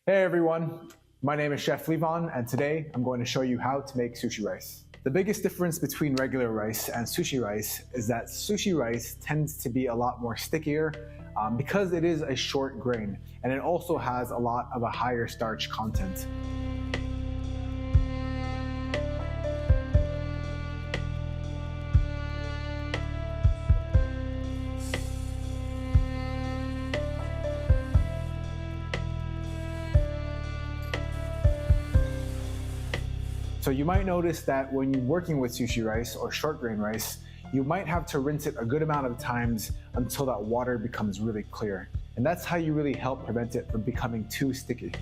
Hey everyone, my name is Chef Levon, and today I'm going to show you how to make sushi rice. The biggest difference between regular rice and sushi rice is that sushi rice tends to be a lot more stickier because it is a short grain, and it also has a lot of a higher starch content. So you might notice that when you're working with sushi rice or short grain rice, you might have to rinse it a good amount of times until that water becomes really clear. And that's how you really help prevent it from becoming too sticky.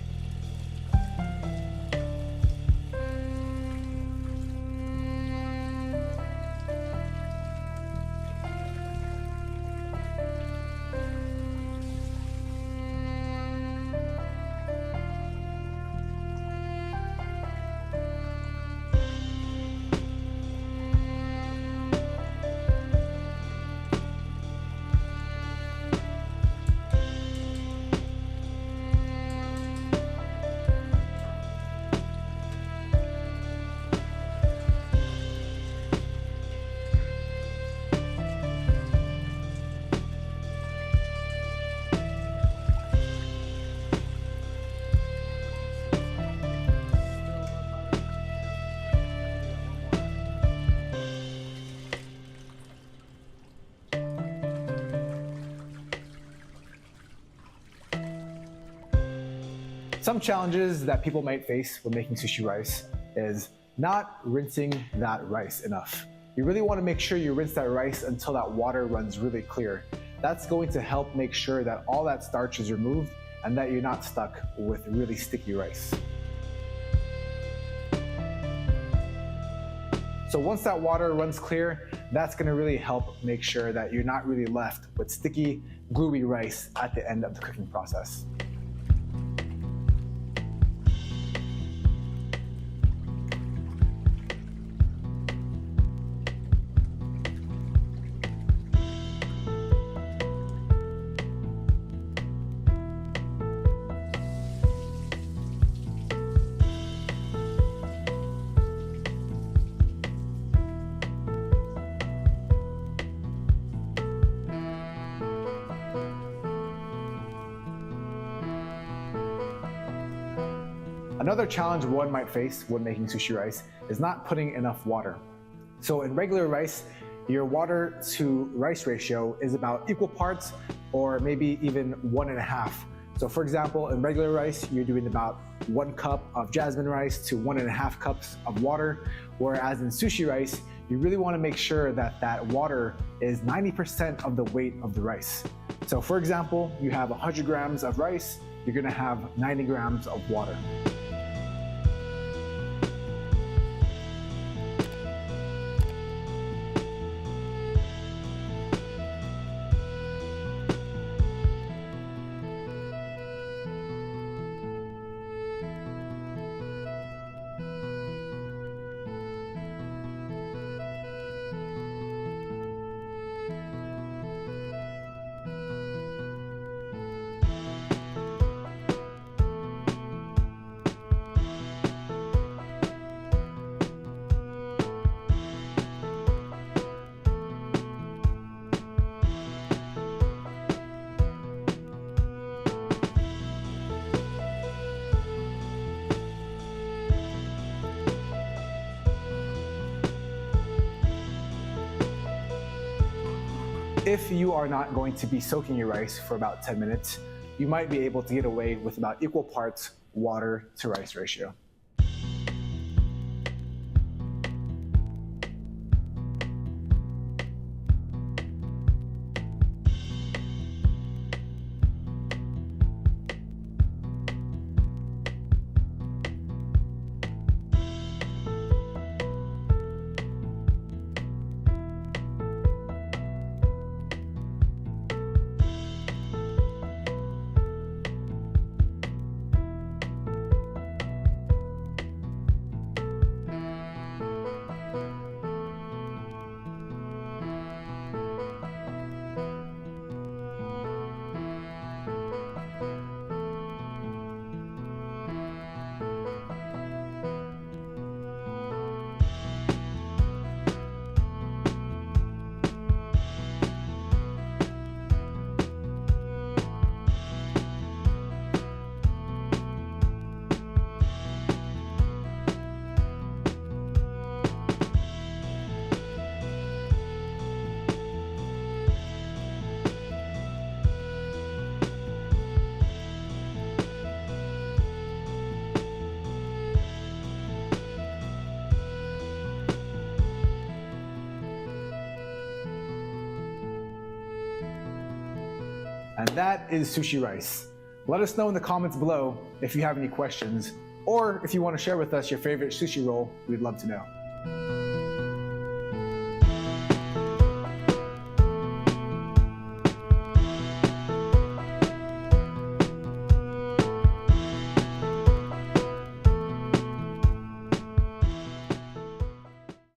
Some challenges that people might face when making sushi rice is not rinsing that rice enough. You really want to make sure you rinse that rice until that water runs really clear. That's going to help make sure that all that starch is removed and that you're not stuck with really sticky rice. So once that water runs clear, that's going to really help make sure that you're not really left with sticky, gluey rice at the end of the cooking process. Another challenge one might face when making sushi rice is not putting enough water. So in regular rice, your water to rice ratio is about equal parts or maybe even 1.5. So for example, in regular rice, you're doing about 1 cup of jasmine rice to 1.5 cups of water, whereas in sushi rice, you really want to make sure that that water is 90% of the weight of the rice. So for example, you have 100 grams of rice, you're going to have 90 grams of water. If you are not going to be soaking your rice for about 10 minutes, you might be able to get away with about equal parts water to rice ratio. And that is sushi rice. Let us know in the comments below if you have any questions, or if you want to share with us your favorite sushi roll, we'd love to know.